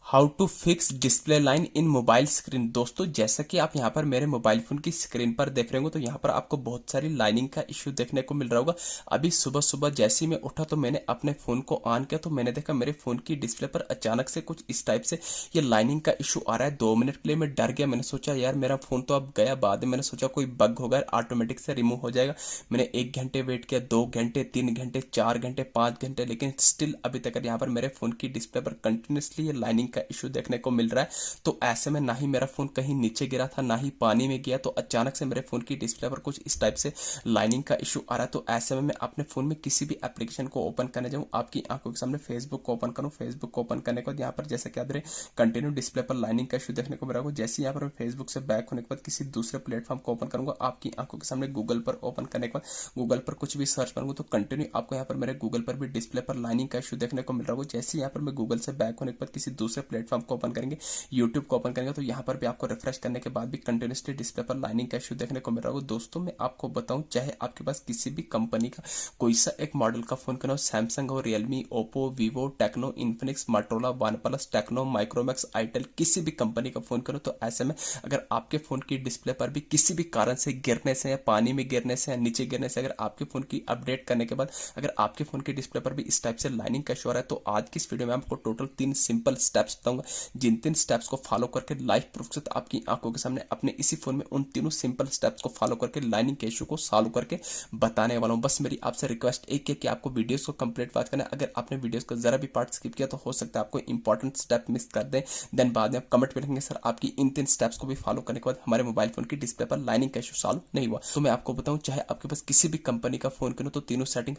How to fix display line in mobile screen. दोस्तों जैसा कि आप यहाँ पर मेरे मोबाइल फोन की स्क्रीन पर देख रहे होंगे तो यहाँ पर आपको बहुत सारी लाइनिंग का इश्यू देखने को मिल रहा होगा। अभी सुबह सुबह जैसे ही मैं उठा तो मैंने अपने फोन को ऑन किया तो मैंने देखा मेरे फोन की डिस्प्ले पर अचानक से कुछ इस टाइप से ये लाइनिंग का इश्यू आ रहा है। 2 मिनट के लिए मैं डर गया। मैंने सोचा यार मेरा फोन तो अब गया। बाद में मैंने सोचा कोई बग होगा, ऑटोमेटिक से रिमूव हो जाएगा। मैंने 1 घंटे वेट किया, 2 घंटे, 3 घंटे, 4 घंटे, 5 घंटे, लेकिन स्टिल अभी तक यहाँ पर मेरे फोन की डिस्प्ले पर कंटिन्यूसली ये लाइनिंग का इश्यू देखने को मिल रहा है। तो ऐसे में ना ही मेरा फोन कहीं नीचे गिरा था ना ही पानी में गया, तो अचानक से मेरे फोन की डिस्प्ले पर कुछ इस टाइप से लाइनिंग का इशू आ रहा है। तो ऐसे में मैं अपने फोन में किसी भी एप्लीकेशन को ओपन करने जाऊं, आपकी आंखों के सामने फेसबुक को ओपन करूं, फेसबुक को ओपन करने के बाद यहाँ पर जैसे कि आप कंटिन्यू डिस्प्ले पर लाइनिंग का इशू देखने को मिल रहा है। जैसे यहाँ पर मैं फेसबुक से बैक होने के बाद किसी दूसरे प्लेटफॉर्म को ओपन करूंगा, आपकी आंखों के सामने गूगल पर ओपन करने के बाद गूगल पर कुछ भी सर्च करूंगा तो कंटिन्यू आपको यहाँ पर मेरे गूगल पर भी डिस्प्ले पर लाइनिंग का इशू देखने को मिल रहा है। जैसे यहाँ पर मैं गूगल से बैक होने के बाद किसी दूसरे प्लेटफॉर्म को ओपन करेंगे, यूट्यूब को ओपन करेंगे, तो यहाँ पर भी आपको रिफ्रेश करने के बाद भी कंटिन्यूसली डिस्प्ले पर लाइनिंग का इशू देखने को मिल रहा है। दोस्तों मैं आपको बताऊं, चाहे आपके पास किसी भी कंपनी का कोई सा एक मॉडल का फोन क्यों हो, सैमसंग हो, Realme, Oppo, Vivo, Tecno, Infinix, Motorola, OnePlus, Tecno, Micromax, itel, किसी भी कंपनी का फोन करो, तो ऐसे में अगर आपके फोन की डिस्प्ले पर भी किसी भी कारण से गिरने से या पानी में गिरने से या नीचे गिरने से अगर आपके फोन की अपडेट करने के बाद अगर आपके फोन की डिस्प्ले पर भी इस टाइप से लाइनिंग का इशू आ रहा है, तो आज की इस वीडियो में आपको टोटल 3 सिंपल स्टेप्स बताऊंगा, जिन 3 स्टेप्स को फॉलो करके लाइव प्रूफ से आपकी आंखों के सामने अपने इसी फोन में उन तीनों सिंपल स्टेप्स को फॉलो करके लाइनिंग के इशू को सॉल्व करके बताने वाला हूं। बस मेरी आपसे रिक्वेस्ट एक है कि आपको वीडियोस को कंप्लीट वॉच करना है। अगर आपने वीडियोस को जरा भी पार्ट स्किप किया तो हो सकता है आपको इंपॉर्टेंट स्टेप मिस कर दें। देन बाद में आप कमेंट में लिखेंगे सर आपकी इन 3 स्टेप्स को भी फॉलो करने के बाद हमारे मोबाइल फोन की डिस्प्ले पर लाइनिंग का इशू सॉल्व नहीं हुआ। तो मैं आपको बताऊं, चाहे आपके पास किसी भी कंपनी का फोन क्यों तो तीनों सेटिंग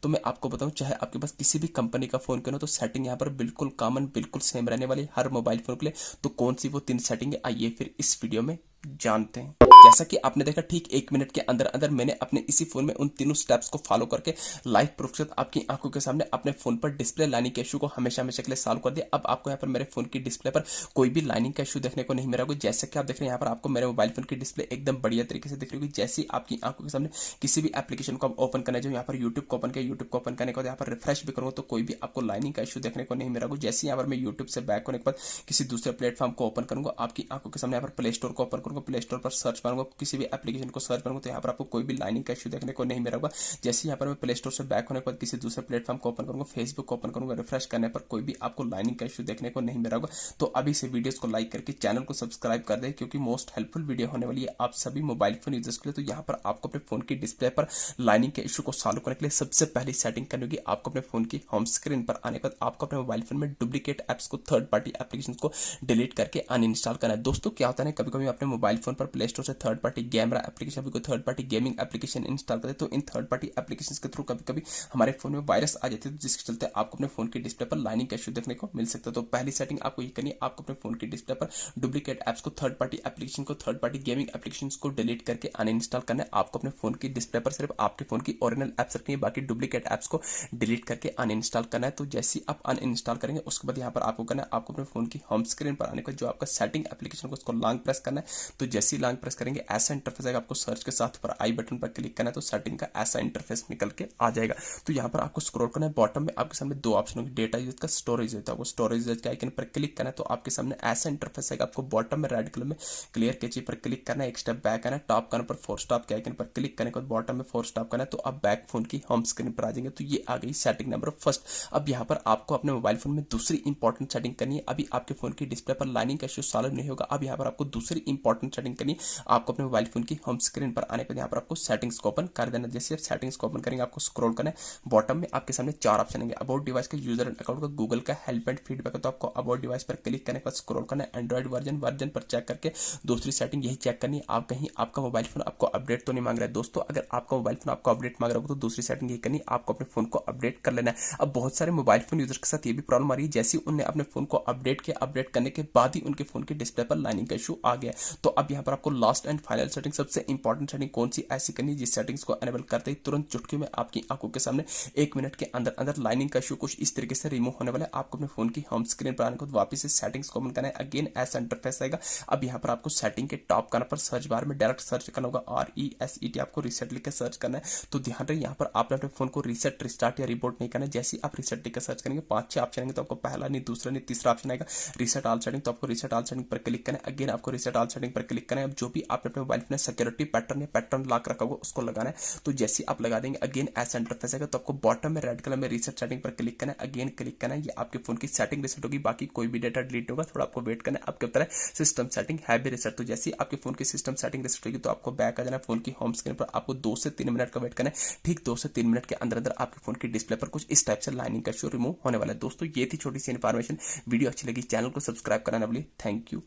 तो मैं आपको बताऊं, चाहे आपके पास किसी भी कंपनी का फोन क्यों तो सेटिंग यहाँ पर बिल्कुल कॉमन, बिल्कुल सेम रहने वाली हर मोबाइल फोन के लिए। तो कौन सी वो 3 सेटिंग है, आइए फिर इस वीडियो में जानते हैं। जैसा कि आपने देखा ठीक 1 मिनट के अंदर अंदर मैंने अपने इसी फोन में उन तीनों स्टेप्स को फॉलो करके लाइव प्रूफ से आपकी आंखों के सामने अपने फोन पर डिस्प्ले लाइनिंग के इशू को हमेशा हमेशा के लिए सॉल्व कर दिया। अब आपको यहाँ पर मेरे फोन की डिस्प्ले पर कोई भी लाइनिंग का इशू देखने को नहीं मिला। जैसे कि आप देख रहे हैं यहाँ पर आपको मेरे मोबाइल फोन की डिस्प्ले एकदम बढ़िया तरीके से दिख रही होगी। जैसे ही आपकी आंखों के सामने किसी भी एप्लीकेशन को आप ओपन करने जाओ, यहाँ पर यूट्यूब को ओपन किया, यूट्यूब को ओपन करने के बाद यहाँ पर रिफ्रेश भी करूंगा तो कोई भी आपको लाइनिंग का इशू देखने को नहीं मिला। जैसे यहाँ पर मैं यूट्यूब से बैक होने के बाद किसी दूसरे प्लेटफॉर्म को ओपन करूंगा, आपकी आंखों के सामने यहाँ पर प्ले स्टोर को ओपन करूंगा, प्ले स्टोर पर सर्च करूंगा, किसी भी एप्लीकेशन को सर्च करूंगा तो यहाँ पर आपको कोई भी लाइनिंग का इशू देखने को नहीं मिला होगा। जैसे यहाँ पर मैं प्ले स्टोर से बैक होने के बाद किसी दूसरे प्लेटफॉर्म को ओपन करूंगा, फेसबुक को ओपन करूंगा, रिफ्रेश करने पर कोई भी आपको लाइनिंग का इशू देखने को नहीं मिला होगा। तो अभी से वीडियोस को लाइक करके चैनल को सब्सक्राइब कर दें, क्योंकि मोस्ट हेल्पफुल वीडियो होने वाली है आप सभी मोबाइल फोन यूजर्स के लिए। तो यहाँ पर आपको अपने फोन की डिस्प्ले पर लाइनिंग के इशू को सॉल्व करने के लिए सबसे पहली सेटिंग करनी होगी। आपको अपने फोन की होम स्क्रीन पर आने के बाद आपको अपने मोबाइल फोन में डुप्लीकेट एप्स को, थर्ड पार्टी एप्लीकेशन को डिलीट करके अनइंस्टॉल करना है। दोस्तों क्या होता है, कभी कभी अपने मोबाइल फोन पर प्ले स्टोर से थर्ड पार्टी कैमरा एप्लीकेशन, कोई third party gaming application install करते तो इन थर्ड पार्टी एप्लीकेशन के थ्रू कभी कभी हमारे फोन में वायरस आ जाती है, जिसके चलते आपको अपने फोन की डिस्प्ले पर लाइनिंग का इशू देखने को मिल सकता है। तो पहली सेटिंग आपको ये करनी है, आपको अपने फोन की डिस्प्ले पर डुप्लीकेट एप्स को, थर्ड पार्टी एप्लीकेशन को, थर्ड पार्टी गेमिंग एप्लीकेशन को डिलीट करके अनइंस्टॉल करना है। आपको अपने फोन की डिस्प्ले पर सिर्फ आपके फोन की ओरिजिनल एप्स रखनी है, बाकी डुप्लीकेट एप्स को डिलीट करके अनइंस्टॉल करना है। तो जैसे ही आप अनइंस्टॉल करेंगे उसके बाद यहाँ पर आपको करना है, आपको अपने फोन की होम स्क्रीन पर आने का जो आपका सेटिंग एप्लीकेशन को उसको लॉन्ग प्रेस करना है। तो जैसे ही लॉन्ग प्रेस करेंगे ऐसा इंटरफेस आएगा, आपको सर्च के साथ पर आई बटन पर क्लिक करना है तो सेटिंग का ऐसा इंटरफेस निकल के आ जाएगा। तो यहाँ पर आपको स्क्रॉल करना है, बॉटम में आपके सामने 2 ऑप्शन होंगे, डेटा यूज का, स्टोरेज यूज का। वो स्टोरेज यूज के आइकन पर क्लिक करना है तो आपके सामने ऐसा इंटरफेस आएगा। आपको बॉटम में रेड कलर में क्लियर कैची पर क्लिक करना है, एक स्टेप बैक आना है, टॉप करने पर 4 स्टॉप के आइकन पर क्लिक करने के बाद बॉटम में 4 स्टॉप करना है तो आप बैक फोन की होम स्क्रीन पर आ जाएंगे। तो ये आ गई सेटिंग नंबर फर्स्ट। अब यहाँ पर आपको अपने मोबाइल फोन में दूसरी इंपॉर्टेंट सेटिंग करनी है। अभी आपके फोन की डिस्प्ले पर लाइनिंग का इशू सॉल्व नहीं होगा। अब यहाँ पर आपको दूसरी इंपॉर्टेंट सेटिंग करनी है। आपको अपने मोबाइल फोन की होम स्क्रीन पर आने के बाद यहाँ पर आपको सेटिंग्स को ओपन कर देना। जैसे आप सेटिंग्स को ओपन करेंगे आपको स्क्रॉल करना है, बॉटम में आपके सामने 4 ऑप्शन होंगे, अबाउट डिवाइस का, यूजर एंड अकाउंट का, गूगल का, हेल्प एंड फीडबैक का। तो आपको अबाउट डिवाइस पर क्लिक करने के बाद स्क्रॉल करना है, एंड्रॉइड वर्जन पर चेक करके दूसरी सेटिंग यही चेक करनी है, आप कहीं आपका मोबाइल फोन आपको अपडेट तो नहीं मांग रहा है। दोस्तों अगर आपका मोबाइल फोन आपको अपडेट मांग रहा होगा तो दूसरी सेटिंग यही करनी है, आपको अपने फोन को अपडेट कर लेना है। अब बहुत सारे मोबाइल फोन यूजर के साथ ये भी प्रॉब्लम आ रही है, जैसे उन्होंने अपने फोन को अपडेट किया, अपडेट करने के बाद ही उनके फोन की डिस्प्ले पर लाइनिंग का इशू आ गया। तो तो अब यहाँ पर आपको लास्ट एंड फाइनल सेटिंग, सबसे इंपॉर्टेंट सेटिंग कौन सी ऐसी करनी है जिस सेटिंग्स को एनेबल करते ही तुरंत चुटकी में आपकी आंखों के सामने 1 मिनट के अंदर अंदर लाइनिंग का इशू कुछ इस तरीके से रिमूव होने वाला है। आपको अपने फोन की होम स्क्रीन पर आने को वापस से सेटिंग्स को ओपन करना है। अगेन ऐसा इंटरफेस आएगा। अब यहाँ पर आपको सेटिंग के टॉप करना पर सर्च बार में डायरेक्ट सर्च करना होगा RESET, आपको रीसेट लिख के सर्च करना है। तो ध्यान रहे यहाँ पर आपने अपने फोन को रीसेट, रिस्टार्ट या रिपोर्ट नहीं करना है। जैसे ही आप रीसेट लिख के सर्च करेंगे 5-6 ऑप्शन आएंगे, तो आपको पहला नहीं, दूसरा नहीं, तीसरा ऑप्शन आएगा रीसेट ऑल सेटिंग। तो आपको रीसेट ऑल सेटिंग पर क्लिक करना है। अगेन आपको रीसेट ऑल सेटिंग पर क्लिक करना है। अब जो भी आपने अपने मोबाइल में सिक्योरिटी पैटर्न या पैटर्न लॉक रखा होगा उसको लगाना है। तो जैसे आप लगा देंगे अगेन ऐसा इंटरफेस आएगा। तो आपको बॉटम में रेड कलर में रीसेट सेटिंग पर क्लिक करना है। अगेन क्लिक करना है, ये आपके फोन की सेटिंग रीसेट होगी, बाकी कोई भी डेटा डिलीट होगा, थोड़ा आपको वेट करना है। आपके तरह सिस्टम सेटिंग है भी रीसेट। तो जैसे आपके फोन की सिस्टम सेटिंग रीसेट होगी तो आपको बैक आ जाना है फोन की होम स्क्रीन पर। आपको 2 से 3 मिनट का वेट करना है। ठीक 2 से 3 मिनट के अंदर अंदर आपके फोन की डिस्प्ले पर कुछ इस टाइप से लाइनिंग का इशू रिमूव होने वाला है। दोस्तों ये थी छोटी सी इन्फॉर्मेशन। वीडियो अच्छी लगी चैनल को सब्सक्राइब करना ना भूलिए। Thank you.